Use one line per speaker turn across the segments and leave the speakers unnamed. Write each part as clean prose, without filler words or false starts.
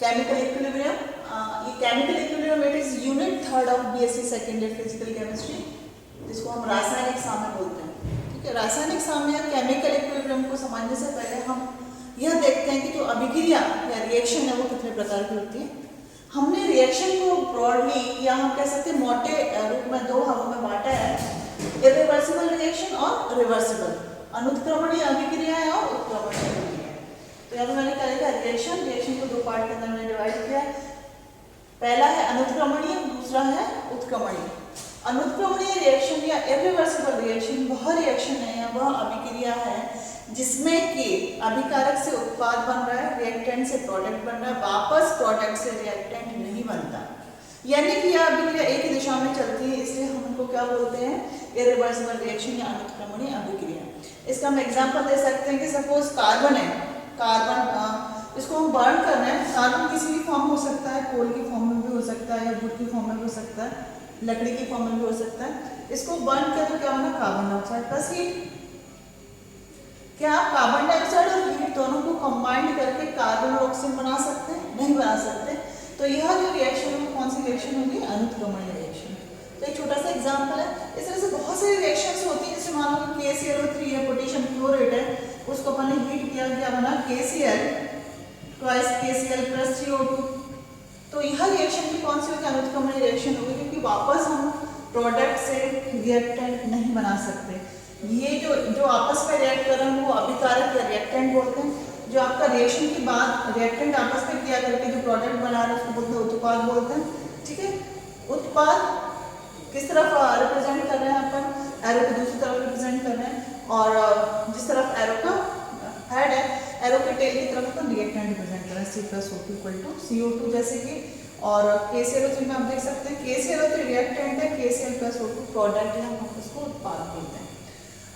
Chemical equilibrium, ये chemical equilibrium it is unit 3rd of BSc second year physical chemistry, जिसको हम रासायनिक साम्य बोलते हैं। ठीक है, रासायनिक साम्य या केमिकल इक्विलिब्रियम को समझने से पहले हम यह देखते हैं कि जो अभिक्रिया या रिएक्शन है वो कितने प्रकार की होती है। हमने रिएक्शन को ब्रॉडली या हम कह सकते हैं मोटे रूप में दो भागों में बांटा है, इरिवर्सिबल रिएक्शन और रिवर्सिबल, अनुत्क्रमणीय अभिक्रियाएं और उत्क्रमणीय अभिक्रियाएं। तो यहाँ पर मैंने क्या लिखा, रिएक्शन को दो पार्ट के अंदर मैंने डिवाइड किया है। पहला है अनुत्क्रमणीय, दूसरा है उत्क्रमणीय। अनुत्क्रमणीय रिएक्शन या इरिवर्सिबल रिएक्शन वह रिएक्शन है या वह अभिक्रिया है जिसमें कि अभिकारक से उत्पाद बन रहा है, रिएक्टेंट से प्रोडक्ट बन रहा है, वापस प्रोडक्ट से रिएक्टेंट नहीं बनता, यानी कि यह अभिक्रिया एक ही दिशा में चलती है, इसलिए हम उनको क्या बोलते हैं, इरिवर्सिबल रिएक्शन या अनुत्क्रमणीय अभिक्रिया। इसका हम एग्जांपल दे सकते हैं कि सपोज कार्बन है, कार्बन इसको हम बर्न कर रहे हैं, कार्बन किसी भी फॉर्म हो सकता है, कोल की फॉर्म में भी हो सकता है या वुड की फॉर्म में भी हो सकता है, लकड़ी की फॉर्म में भी हो सकता है। इसको बर्न करें तो क्या होगा, कार्बन डाइऑक्साइड प्लस हीट। क्या आप कार्बन डाइऑक्साइड और हीट दोनों को कंबाइंड करके कार्बन और ऑक्सीजन बना सकते हैं? नहीं बना सकते। तो यह जो रिएक्शन है कौन सी रिएक्शन होगी, अनुत्क्रमणीय रिएक्शन। तो एक छोटा सा एग्जांपल है, इस तरह से बहुत सारी रिएक्शंस होती है। जैसे मान लो KClO3 है, पोटेशियम क्लोराइड है, उसको अपन ने हीट किया, क्या बना, KCl twice KCl plus CO2। तो यह रिएक्शन भी कौन सी होगी, अनुत्क्रमणीय रिएक्शन होगी, क्योंकि वापस हम प्रोडक्ट से रिएक्टेंट नहीं बना सकते। ये जो आपस में रिएक्ट कर रहे हैं वो अभिकारक या रिएक्टेंट बोलते हैं। जो आपका रिएक्शन के बाद रिएक्टेंट आपस में क्रिया करके जो प्रोडक्ट बना रहे हैं उसको बोलते हैं उत्पाद बोलते हैं। ठीक है, उत्पाद किस तरफ रिप्रेजेंट कर रहे हैं, अपन एरो को दूसरी तरफ रिप्रेजेंट कर रहे हैं, और जिस तरफ एरो का हेड है, एरो के टेल की तरफ अपन रिएक्टेंट रिप्रेजेंट कर रहे हैं, C+O2 CO2 जैसे कि। और KClO3 में आप देख सकते हैं KClO3 रिएक्टेंट है, KCl प्लस O2 प्रोडक्ट है, हम उसको उत्पाद बोलते हैं।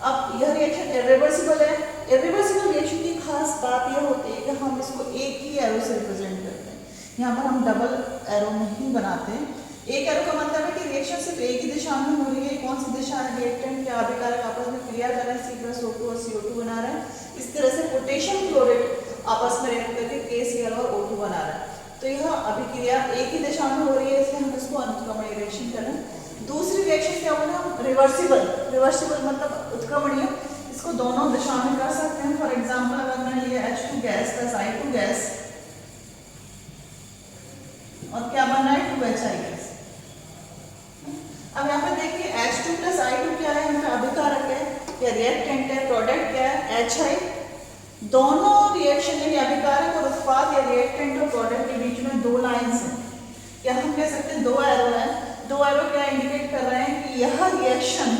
अब यह रिएक्शन इरिवर्सिबल है। इरिवर्सिबल रिएक्शन की खास बात यह होती है कि हम इसको एक ही एरो से रिप्रेजेंट करते हैं। यहाँ पर हम डबल एरो नहीं बनाते। एक एरो का मतलब है कि रिएक्शन सिर्फ एक ही दिशा में हो रही है। कौन सी दिशा है, रिएक्टेंट या अभिकारक आपस में क्रिया कर रहे हैं, C+O2 और CO2 बना रहे हैं। इस तरह से पोटेशियम क्लोराइड आपस में रिएक्ट करके KCl और O2 बना रहा है। तो यह अभिक्रिया एक ही दिशा में हो रही है, इसलिए हम इसको अनुत्क्रमणीय रिएक्शन कर रहे हैं। दूसरी रिएक्शन क्या होगा, रिवर्सिबल। रिवर्सिबल मतलब उत्क्रमणीय, इसको दोनों दिशा में कर सकते हैं। फॉर एग्जांपल अगर मैंने लिया H2 gas plus I2 gas, और क्या बनना है, 2HI गैस। अब यहाँ पे देखिए H2 प्लस I2 क्या है, हमारा अभिकारक है या रिएक्टेंट है, प्रोडक्ट क्या है, HI। दोनों रिएक्शन यानी अभिकारक और उत्पाद या रिएक्टेंट और प्रोडक्ट के बीच में दो लाइंस हैं, या हम कह सकते हैं दो एरो है। दो एरो क्या इंडिकेट कर रहे हैं कि यह रिएक्शन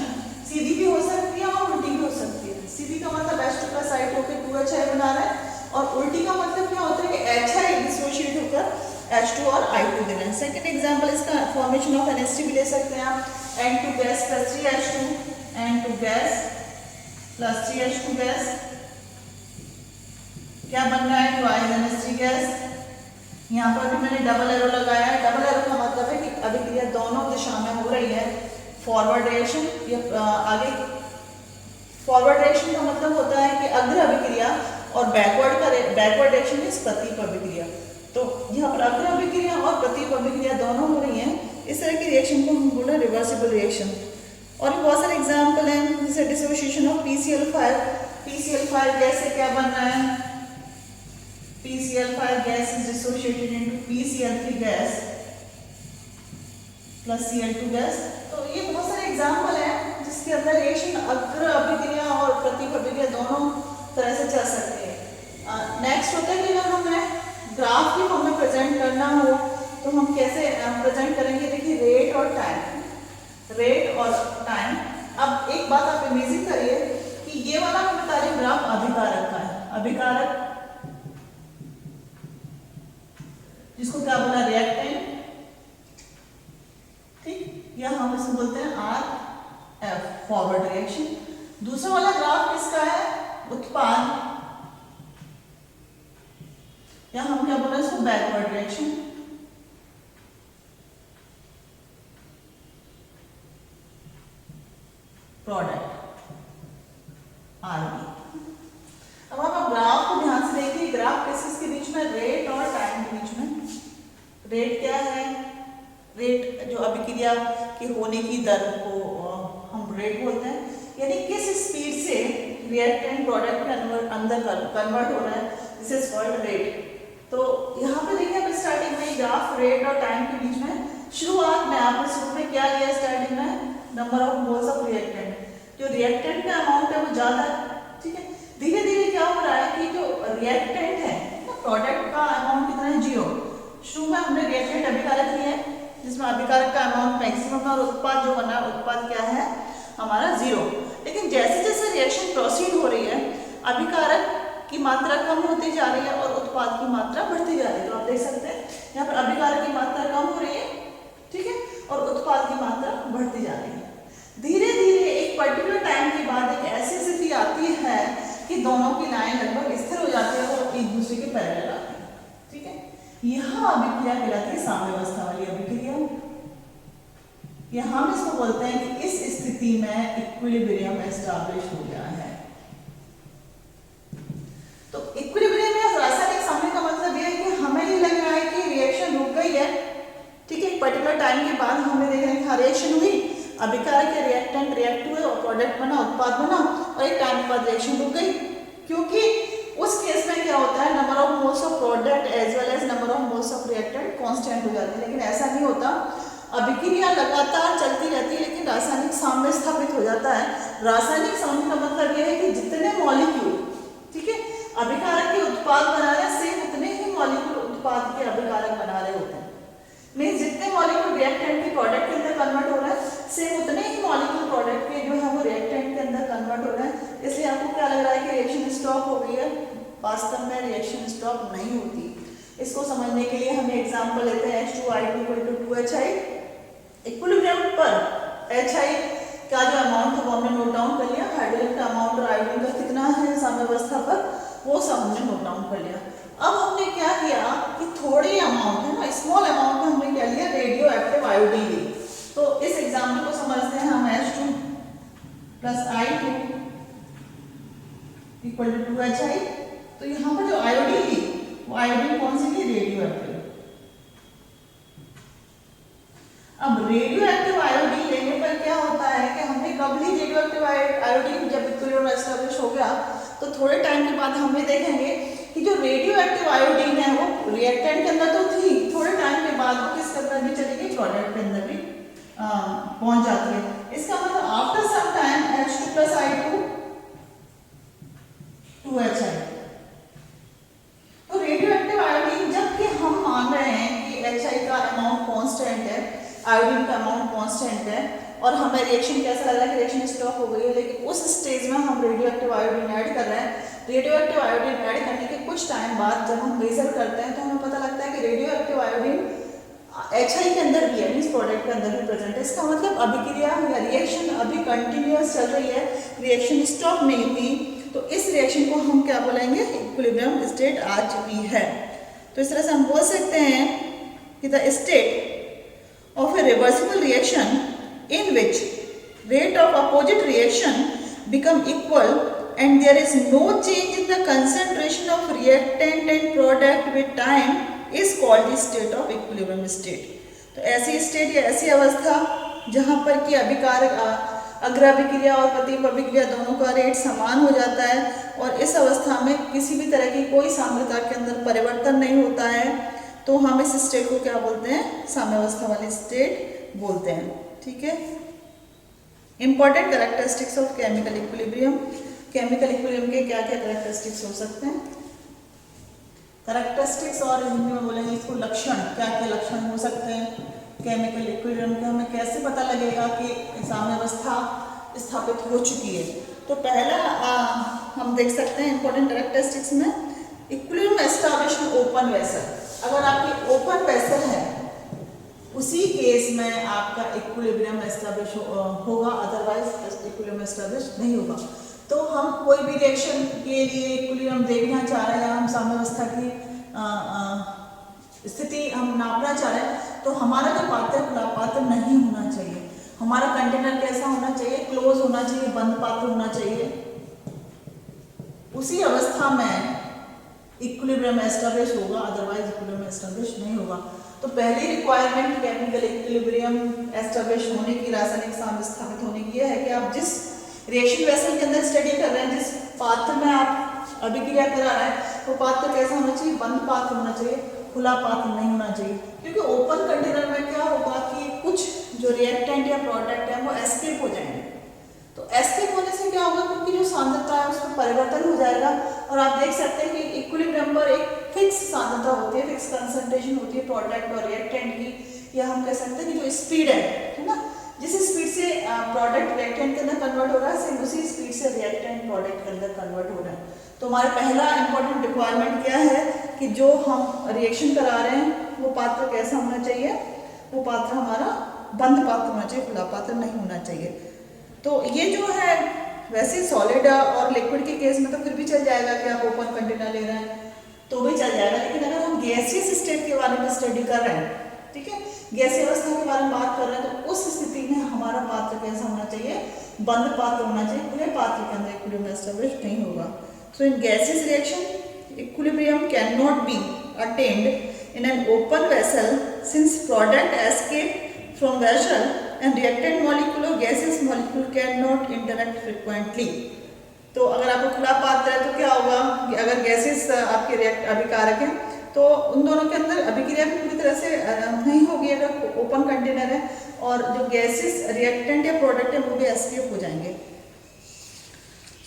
सीधी भी हो सकती है और उल्टी भी हो सकती है। सीधी का मतलब H2 प्लस I2 होकर 2HI बना रहा है, और उल्टी का मतलब क्या होता है कि HI डिसोशिएट होकर H2 और I2 दे रहे हैं। सेकंड एग्जांपल इसका फॉर्मेशन ऑफ NH3 भी ले सकते हैं आप, N2 gas plus 3H2, N2 gas plus 3H2 gas, क्या बन रहा है, ट्वाइस NH3 गैस। यहाँ पर भी मैंने डबल एरो लगाया है। डबल एरो का मतलब है कि अभिक्रिया दोनों दिशा में हो रही है। फॉरवर्ड रिएक्शन या आगे, फॉरवर्ड रिएक्शन का मतलब होता है कि अग्र अभिक्रिया, और बैकवर्ड रिएक्शन इज प्रतीप अभिक्रिया। तो यहाँ पर अग्र अभिक्रिया और प्रतीप अभिक्रिया दोनों हो रही हैं। इस तरह की रिएक्शन को हम बोल रहे हैं रिवर्सिबल रिएक्शन। और भी बहुत सारे एग्जाम्पल हैं, जैसे dissociation of PCl5। PCl5 gas से क्या बन रहा है, PCl5 gas is dissociated into PCl3 gas plus Cl2 gas। तो ये बहुत सारे एग्जाम्पल हैं जिसके अंदर रिएक्शन अग्र अभिक्रिया और प्रतीप अभिक्रिया दोनों तरह से चल सकती है। नेक्स्ट होता है कि अगर हमें ग्राफ की फॉर्म में प्रेजेंट करना हो तो हम कैसे प्रेजेंट करेंगे। देखिए रेट और टाइम, रेट और टाइम। अब एक बात आप इमेजिन करिए कि ये वाला मैं बता रही हूँ ग्राफ अभिकारक का है, अभिकारक जिसको क्या बोला, रिएक्टेंट। ठीक, या हम इसको बोलते हैं RF, फॉरवर्ड रिएक्शन। दूसरा वाला ग्राफ किसका है, उत्पाद, या हम क्या बोल रहे हैं इसको, बैकवर्ड रिएक्शन। Product RB। अब आप ग्राफ को ध्यान से देखिए, ग्राफ किस के बीच में, रेट और टाइम के बीच में रेट क्या है? रेट जो अभिक्रिया के होने की दर को हम रेट बोलते हैं, यानी किस स्पीड से रिएक्टेंट प्रोडक्ट के अंदर कन्वर्ट हो रहा है, दिस इज कॉल्ड रेट। तो यहाँ पे देखिए अब स्टार्टिंग में ग्राफ रेट और टाइम के बीच में शुरुआत में आपने शुरू में क्या लिया स्टार्टिंग में? Number of moles of reactant. जो रिएक्टेंट का अमाउंट है वो ज्यादा है, ठीक है। धीरे धीरे क्या हो रहा है कि जो रिएक्टेंट है प्रोडक्ट का अमाउंट कितना है? 0। शुरू में हमने रिएक्टेंट अभिकारक लिया है जिसमें अभिकारक का अमाउंट मैक्सिमम और उत्पाद जो बना उत्पाद क्या है हमारा 0। लेकिन जैसे जैसे रिएक्शन प्रोसीड हो रही है अभिकारक की मात्रा कम होती जा रही है और उत्पाद की मात्रा बढ़ती जा रही है। तो आप देख सकते हैं यहाँ पर अभिकारक की मात्रा कम हो रही है, ठीक है, और उत्पाद की मात्रा बढ़ती जा रही है। धीरे धीरे एक पर्टिकुलर टाइम के बाद एक ऐसी स्थिति आती है कि दोनों की लाइन लगभग स्थिर हो जाती है और एक दूसरे के पैरेलल आती है, ठीक है। यहाँ अभिक्रिया कहलाती है साम्यावस्था वाली अभिक्रिया। यहाँ हम इसको बोलते हैं कि इस स्थिति में इक्विलिब्रियम एस्टैब्लिश हो गया है। तो इक्विलिब्रियम या रासायनिक साम्य का मतलब यह है कि हमें ये लग रहा है कि रिएक्शन रुक गई है, ठीक है। एक पर्टिकुलर टाइम के बाद हमें देख रहे हैं कि रिएक्शन हुई, अभिकारक या रिएक्टेंट रिएक्ट हुए और प्रोडक्ट बना, उत्पाद बना, और एक टाइम के बाद रिएक्शन रुक गई। क्योंकि उस केस में क्या होता है number of moles of product as well as number of moles of reactant constant हो जाते हैं। लेकिन ऐसा नहीं होता, अभिक्रिया लगातार चलती रहती है लेकिन रासायनिक साम्य स्थापित हो जाता है। रासायनिक साम्य का मतलब यह है कि जितने मॉलिक्यूल, ठीक है, अभिकारक के उत्पाद बना रहे हैं सेम उतने ही मॉलिक्यूल उत्पाद के अभिकारक बना रहे होते हैं। मींस जितने मॉलिक्यूल रिएक्टेंट के प्रोडक्ट के अंदर कन्वर्ट हो रहा है सेम उतने ही मॉलिक्यूल प्रोडक्ट के जो है वो रिएक्टेंट के अंदर कन्वर्ट हो रहे हैं। इसलिए आपको क्या लग रहा है कि रिएक्शन स्टॉप हो गई है? वास्तव में रिएक्शन स्टॉप नहीं होती। इसको समझने के लिए हम एग्जांपल लेते हैं H2I2 2HI। इक्विलिब्रियम पर HI का जो अमाउंट है वो हमने नोट डाउन कर लिया, हाइड्रोजन का अमाउंट और आयोडीन का कितना है साम्यावस्था पर वो सब हमने नोट डाउन कर लिया। अब हमने क्या किया कि थोड़ी अमाउंट है ना, स्मॉल अमाउंट में हमने क्या लिया? रेडियो एक्टिव आयोडीन ली। तो इस एग्जांपल को समझते हैं हम H2 + I2 = 2HI। तो यहाँ पर जो आयोडीन ली वो आयोडीन कौन सी थी? Radio active. अब रेडियो एक्टिव आयोडीन लेने पर क्या होता है कि हमने कब ली रेडियो एक्टिव आयोडीन? जब इक्विलिब्रियम एस्टैब्लिश हो गया तो थोड़े टाइम के बाद हमें देखेंगे कि जो रेडियो एक्टिव आयोडीन है वो रिएक्टेंट के अंदर तो थी, थोड़े टाइम के बाद वो किसके अंदर भी चली गई? प्रोडक्ट के अंदर भी पहुंच जाती है। इसका मतलब after some time H2 + I2 2HI। तो रेडियो एक्टिव आयोडीन जबकि हम मान रहे हैं कि HI का अमाउंट कांस्टेंट है, आयोडीन का अमाउंट कांस्टेंट है और हमें रिएक्शन कैसा लग रहा है कि रिएक्शन स्टॉप हो गई है, लेकिन उस स्टेज में हम रेडियो एक्टिव आयोडीन ऐड कर रहे हैं। रेडियो एक्टिव आयोडीन ऐड करने के कुछ टाइम बाद जब हम मेजर करते हैं तो हमें पता लगता है कि रेडियो एक्टिव आयोडीन HI के अंदर भी है, मींस प्रोडक्ट के अंदर भी प्रेजेंट है। इसका मतलब अभिक्रिया या रिएक्शन अभी कंटिन्यूअस चल रही है, रिएक्शन स्टॉप नहीं हुई। तो इस रिएक्शन को हम क्या बोलेंगे? इक्विलिब्रियम स्टेट आ चुकी है। तो इस तरह से हम बोल सकते हैं कि the state of A reversible reaction in which rate of opposite reaction become equal and there is no change in the concentration of reactant and product with time is called the state of equilibrium state। तो ऐसी state या ऐसी अवस्था जहाँ पर कि अभिकारक अग्राभिक्रिया और प्रतिप अभिक्रिया दोनों का रेट समान हो जाता है और इस अवस्था में किसी भी तरह की कोई सांद्रता के अंदर परिवर्तन नहीं होता है, तो हम इस स्टेट को क्या बोलते हैं? साम्यावस्था वाली स्टेट बोलते हैं, ठीक है। Important characteristics of chemical equilibrium. Chemical equilibrium के क्या क्या कैरेक्टरिस्टिक्स हो सकते हैं? कैरेक्टरिस्टिक्स और हिंदी में बोलेंगे इसको लक्षण, क्या क्या लक्षण हो सकते हैं केमिकल इक्विलिब्रियम के? हमें कैसे पता लगेगा कि साम्यावस्था स्थापित हो चुकी है? तो पहला हम देख सकते हैं इंपॉर्टेंट कैरेक्टरिस्टिक्स में इक्विलिब्रियम एस्टैब्लिश ओपन वेसल। अगर आपकी ओपन वेसल है उसी केस में आपका इक्विलिब्रियम एस्टैब्लिश होगा, अदरवाइज इक्विलिब्रियम एस्टैब्लिश नहीं होगा। तो हम कोई भी रिएक्शन के लिए इक्विलिब्रियम देखना चाह रहे हैं, हम साम्यावस्था की स्थिति हम नापना चाह रहे हैं, तो हमारा जो पात्र खुला पात्र नहीं होना चाहिए। हमारा कंटेनर कैसा होना चाहिए? क्लोज होना चाहिए, बंद पात्र होना चाहिए। उसी अवस्था में इक्विलिब्रियम एस्टैब्लिश होगा, अदरवाइज इक्विलिब्रियम एस्टैब्लिश नहीं होगा। तो पहली रिक्वायरमेंट केमिकल इक्विलिब्रियम एस्टेब्लिश होने की, रासायनिक साम्य स्थापित होने की यह है कि आप जिस रिएक्शन वेसल के अंदर स्टडी कर रहे हैं, जिस पात्र में आप अभिक्रिया करा रहे हैं, वो पात्र कैसा होना चाहिए? बंद पात्र होना चाहिए, खुला पात्र नहीं होना चाहिए। क्योंकि ओपन कंटेनर में क्या होगा कि कुछ जो रिएक्टेंट या प्रोडक्ट है वो एस्केप हो जाएंगे। तो एस्केप होने से क्या होगा? क्योंकि जो सांद्रता है उसमें परिवर्तन हो जाएगा। और आप देख सकते हैं कि इक्विलिब्रियम पर एक फिक्स सांद्रता होती है, फिक्स कंसंट्रेशन होती है प्रोडक्ट और रिएक्टेंट की। या हम कह सकते हैं कि जो स्पीड है ना, जिस स्पीड से प्रोडक्ट रिएक्टेंट के अंदर कन्वर्ट हो रहा है, सेम उसी स्पीड से रिएक्टेंट प्रोडक्ट के अंदर कन्वर्ट हो रहा है। तो हमारा पहला इंपॉर्टेंट रिक्वायरमेंट क्या है कि जो हम रिएक्शन करा रहे हैं वो पात्र कैसा होना चाहिए? वो पात्र हमारा बंद पात्र होना चाहिए, खुला पात्र नहीं होना चाहिए। तो ये जो है वैसे सॉलिड और लिक्विड के केस में तो फिर भी चल जाएगा कि आप ओपन कंटेनर ले रहे हैं तो भी चल जाएगा। लेकिन अगर हम गैसियस स्टेट के बारे में स्टडी कर रहे हैं, ठीक है, गैसीय अवस्था के बारे में बात कर रहे हैं, तो उस स्थिति में हमारा पात्र कैसा होना चाहिए? बंद पात्र होना चाहिए, खुले पात्र के अंदर इक्विलिब्रियम एस्टेब्लिश नहीं होगा। So in gaseous reaction equilibrium can not be attained in an open vessel since product escape from vessel and reactant molecule or gaseous molecule cannot interact frequently। तो अगर आपको खुला पात्र है तो क्या होगा कि अगर गैसेस आपके रिएक्ट अभिकारक हैं तो उन दोनों के अंदर अभिक्रिया भी पूरी तरह से नहीं होगी अगर ओपन कंटेनर है, और जो गैसेस रिएक्टेंट या प्रोडक्ट है वो भी एस्केप हो जाएंगे।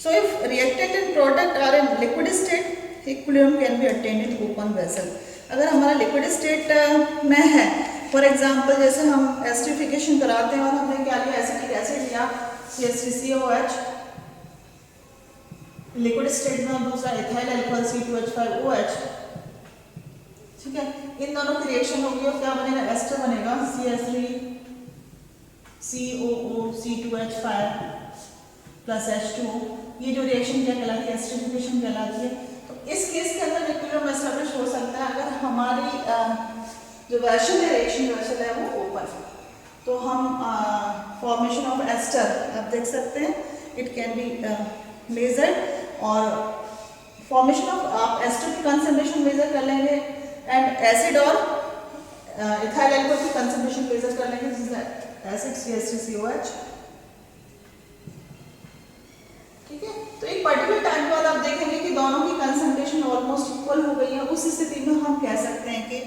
So if reactant and product are in liquid state equilibrium can be attained in open vessel. अगर हमारा लिक्विड स्टेट में है, फॉर एग्जाम्पल जैसे हम एस्टरिफिकेशन कराते हैं और हमने क्या लिया? एसिटिक एसिड लिया CH3COH, लिक्विड स्टेट में दूसरा इथाइल अल्कोहल C2H5OH, ठीक है, इन दोनों की रिएक्शन होगी और क्या बनेगा? एस्टर बनेगा CH3COO C2H5 प्लस H2। ये जो रिएक्शन क्या कहलाती है? एस्टरिफिकेशन कहलाती है। तो इस केस के अंदर इक्विलिब्रियम एस्टेब्लिश हो सकता है अगर हमारी जो वेसल है, रिएक्शन वेसल है, वो ओपन है। तो हम फॉर्मेशन ऑफ एस्टर आप देख सकते हैं, इट कैन बी मेजर्ड, और फॉर्मेशन ऑफ आप एस्टर की कंसंट्रेशन मेजर कर लेंगे एंड एसिड और इथाइल अल्कोहल की कंसंट्रेशन मेजर कर लेंगे, दिस इज एसिड CH3COH, ठीक है। तो एक पर्टिकुलर टाइम के बाद आप देखेंगे कि दोनों की कंसंट्रेशन ऑलमोस्ट इक्वल हो गई है। उस स्थिति में हम कह सकते हैं कि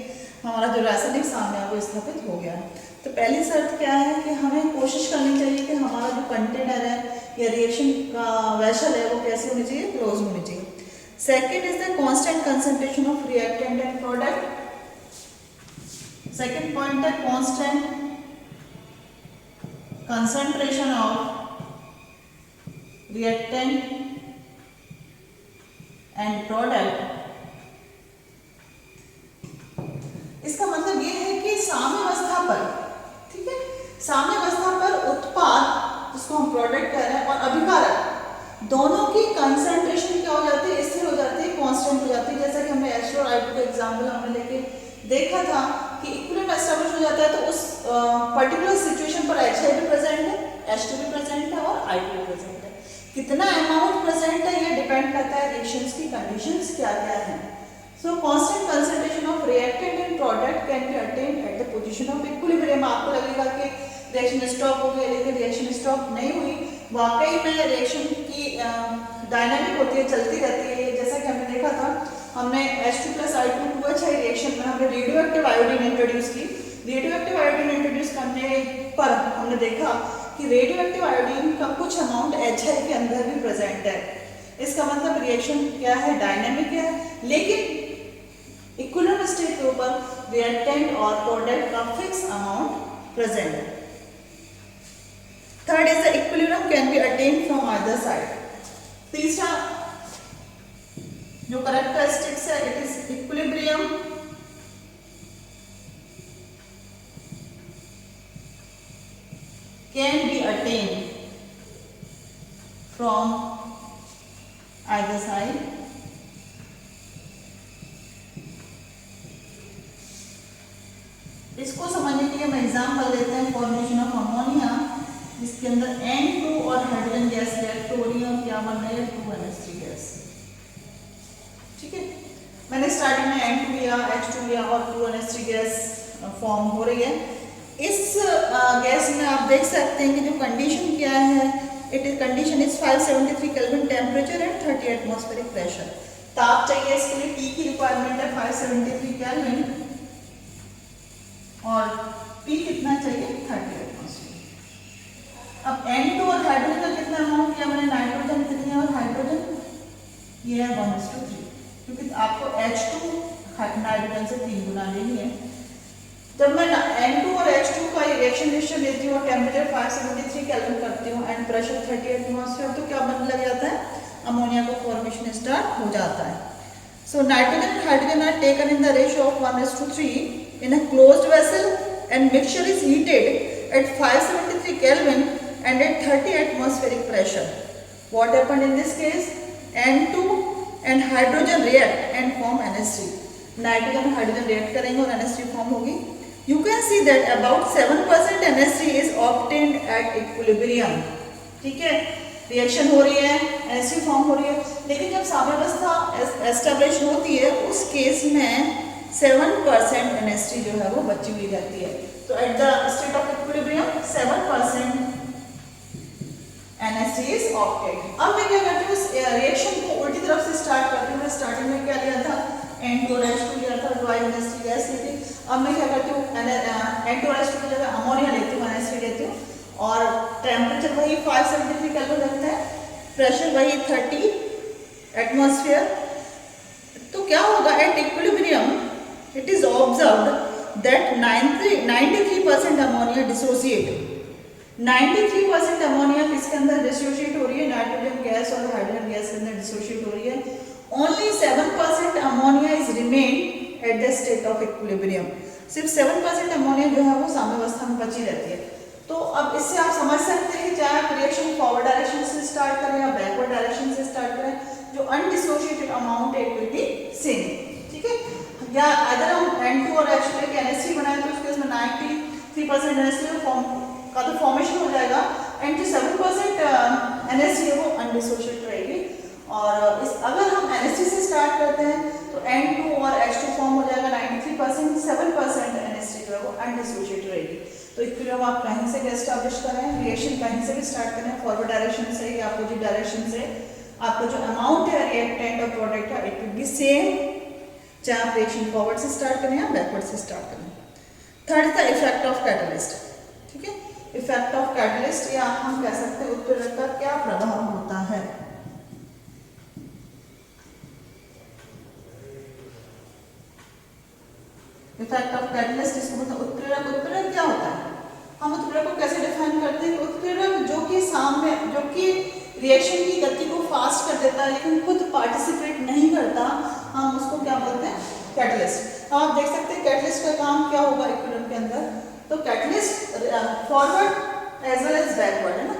हमारा जो रासायनिक साम्य है वो स्थापित हो गया है। तो पहली शर्त क्या है कि हमें कोशिश करनी चाहिए कि हमारा जो कंटेनर है या रिएक्शन का वेसल है वो कैसे होनी चाहिए? क्लोज होनी चाहिए। Second is the constant concentration of reactant and product. Second point है constant concentration of reactant and product. इसका मतलब ये है कि साम्यावस्था पर, ठीक है, साम्यावस्था पर उत्पाद जिसको हम प्रोडक्ट कह रहे हैं और अभिकारक दोनों की कंसंट्रेशन क्या हो जाती है? स्थिर हो जाती है, कांस्टेंट हो जाती है। जैसा कि हमने H2 और I2 का एग्जांपल हमने लेके देखा था कि इक्विलिब्रियम एस्टेब्लिश हो जाता है तो उस पर्टिकुलर सिचुएशन पर HI भी प्रेजेंट है, H2 भी प्रेजेंट है और I2 भी प्रेजेंट है। कितना अमाउंट प्रेजेंट है ये डिपेंड करता है रिएक्शंस की कंडीशंस क्या क्या है। So constant concentration of reactant and product can be attained at the position of equilibrium। आपको लगेगा कि रिएक्शन स्टॉप हो गई, लेकिन रिएक्शन स्टॉप नहीं हुई। वाकई में रिएक्शन की डायनामिक होती है, चलती रहती है। जैसा कि हमने देखा था, हमने H2 + I2 2HI रिएक्शन में हमने रेडियो एक्टिव आयोडीन इंट्रोड्यूस की। रेडियो एक्टिव आयोडीन इंट्रोड्यूस करने पर हमने देखा कि रेडियो एक्टिव आयोडीन का कुछ अमाउंट HI के अंदर भी प्रेजेंट है। इसका मतलब रिएक्शन क्या है? डायनामिक है, लेकिन इक्विलिब्रियम स्टेट के ऊपर रिएक्टेंट और प्रोडक्ट का फिक्स अमाउंट प्रेजेंट है। Third is the equilibrium can be attend from either side. तीसरा जो कैरेक्टरिस्टिक्स है, it is equilibrium can be attend from either side. इसको समझने के लिए हम एग्जाम्पल लेते हैं फॉर्मेशन ऑफ अमोनिया, जिसके अंदर N2 और हाइड्रोजन गैस रिएक्ट हो रही है और क्या बन रही है? 2NH3 गैस, ठीक है। मैंने स्टार्टिंग में N2 लिया, H2 लिया और 2NH3 गैस फॉर्म हो रही है। इस गैस में आप देख सकते हैं कि जो कंडीशन क्या है, it is condition is 573 kelvin temperature and 30 atmospheric pressure. ताप चाहिए इसके लिए, टी की रिक्वायरमेंट है 573 केल्विन और पी कितना चाहिए 30 एटमॉस्फेयर। अब N2 और हाइड्रोजन का कितना अमाउंट किया मैंने, नाइट्रोजन कितनी है और हाइड्रोजन ये है 1:3, क्योंकि आपको H2 नाइट्रोजन से 3 गुना लेनी है। जब मैं N2 और H2 का रिएक्शन रेशियो लेती हूँ और टेम्परेचर 573 केल्विन करती हूँ एंड प्रेशर 30 एटमॉस्फेयर, तो क्या बनने लग जाता है, अमोनिया का फॉर्मेशन स्टार्ट हो जाता है। So nitrogen and hydrogen are taken in the ratio of 1:3 in a closed vessel and mixture is heated at 573 Kelvin and at 30 atmospheric pressure. What happened in this case? N2 and hydrogen react and form NH3. Nitrogen और hydrogen react करेंगे और NH3 form होगी। You can see that about 7% NH3 is obtained at equilibrium. ठीक है, reaction हो रही है, NH3 form हो रही है, लेकिन जब साम्यावस्था एस्टेब्लिश होती है उस केस में 7% NH3 जो है वो बची हुई रहती है। तो at the state of equilibrium 7% NH3 is obtained। अब मैं क्या करती हूँ, इस रिएक्शन को उल्टी तरफ से स्टार्ट करती हूँ। मैं में क्या लिया था, N2 और H2 लिया था, NH3 गैस ली थी। अब मैं क्या करती हूँ, N2 और H2 की जगह अमोनिया लेती हूँ, NH3 लेती हूँ और टेम्परेचर वही 573 केल्विन रखते हैं, प्रेशर वही 30 एटमॉस्फेयर। तो क्या होगा, at equilibrium it is observed that 93% ammonia dissociate. 93% ammonia किसके अंदर डिसोशिएट हो रही है, नाइट्रोजन गैस और हाइड्रोजन गैस के अंदर डिसोशिएट हो रही है। Only 7% ammonia is remain at the state of equilibrium. सिर्फ 7% अमोनिया जो है वो साम्यावस्था में बची रहती है। तो अब इससे आप समझ सकते हैं कि चाहे आप रिएक्शन फॉरवर्ड डायरेक्शन से स्टार्ट करें या बैकवर्ड डायरेक्शन से स्टार्ट करें, जो अनडिसोशिएटेड अमाउंट है इट विल बी सेम। ठीक है, या अगर हम N2 और H2 लेके NH3 बनाए तो उसके इसमें 93% NH3 का तो फॉर्मेशन हो जाएगा एंड जो 7% NH3 है वो अनडिसोशिएटेड रहेगी। और इस अगर हम NH3 से स्टार्ट करते हैं तो N2 और H2 फॉर्म हो जाएगा 93%, 7% NH3 जो है वो अनडिसोशिएटेड रहेगी। तो इक्विलिब्रियम आप कहीं से भी एस्टैब्लिश करें, रिएक्शन कहीं से भी स्टार्ट करें, फॉरवर्ड डायरेक्शन से या अपोजिट डायरेक्शन से, आपका जो अमाउंट है रिएक्टेंट और प्रोडक्ट का इट विल बी सेम, चाहे आप रिएक्शन फॉरवर्ड से स्टार्ट करें या बैकवर्ड से स्टार्ट करें। Third is the effect of catalyst. ठीक है, इफेक्ट ऑफ कैटलिस्ट या हम कह सकते हैं उत्प्रेरक का क्या प्रभाव होता है। इफेक्ट ऑफ कैटलिस्ट इसको बोलते हैं उत्प्रेरक। उत्प्रेरक क्या होता है, हम उत्प्रेरक को कैसे डिफाइन करते हैं, उत्प्रेरक जो कि रिएक्शन की गति को फास्ट कर देता है लेकिन खुद पार्टिसिपेट नहीं करता, हम उसको क्या बोलते हैं, कैटलिस्ट। आप देख सकते हैं कैटलिस्ट का काम क्या होगा इक्विलिब्रियम के अंदर। तो catalyst forward as well as backward है ना,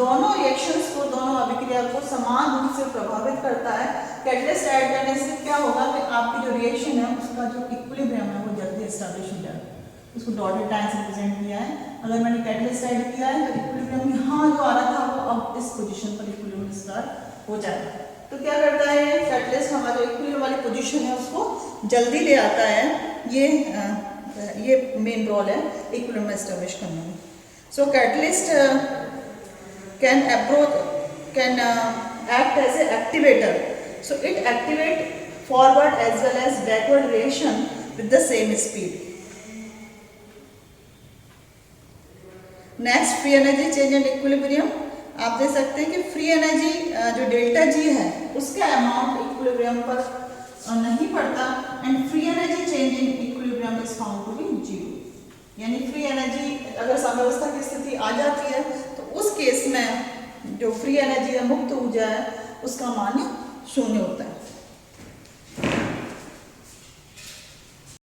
दोनों रिएक्शंस को, दोनों अभिक्रिया को समान रूप से प्रभावित करता है। कैटलिस्ट ऐड करने से क्या होगा कि आपकी जो रिएक्शन है उसका जो इक्विलिब्रियम है वो जल्दी एस्टैब्लिश हो जाएगा। उसको डॉटेड लाइन से रिप्रेजेंट किया है। अगर मैंने कैटलिस्ट ऐड किया है तो इक्विलिब्रियम यहाँ जो आ रहा था वो अब इस पोजीशन पर इक्विलिब्रियम स्टार्ट हो जाएगा। तो क्या करता है कैटलिस्ट, हमारा जो इक्विलिब्रियम वाली पोजीशन है उसको जल्दी ले आता है। ये मेन रोल है इक्विलिब्रियम एस्टैब्लिश करने में। सो catalyst can act as an activator. So it activate forward as well as backward reaction with the same speed. Next, free energy change and equilibrium. आप देख सकते हैं कि फ्री एनर्जी जो delta G है उसका अमाउंट इक्विलिब्रियम पर नहीं पड़ता and free energy change in equilibrium is found to be zero. यानी फ्री एनर्जी अगर साम्यावस्था की स्थिति आ जाती है तो उस केस में जो फ्री एनर्जी है, मुक्त ऊर्जा है, उसका मान 0 होता है।